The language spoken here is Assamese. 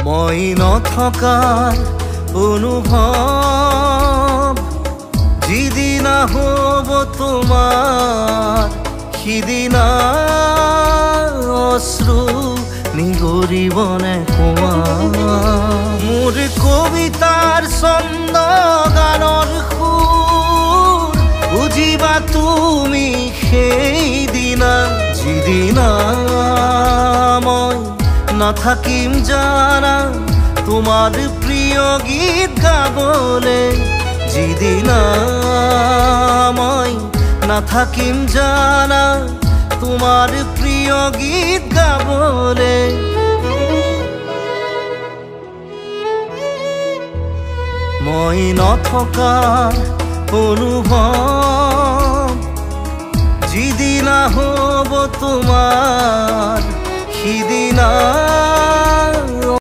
মই নথকাৰ অনুভৱ যিদিনা হ'ব তোমাৰ সিদিনা অশ্ৰু নিগৰিবনে কোৱা মোৰ কবিতাৰ ছন্দ গানৰ সুৰ বুজিবা তুমি সেইদিনা যিদিনা মই নাথাকিম জানা তোমাৰ প্ৰিয় গীত গাবলে যিদিনা মই নাথাকিম জানা তোমাৰ প্ৰিয় গীত গাবলে মই নথকাৰ অনুভৱ যিদিনা হ'ব তোমাৰ সিদিনা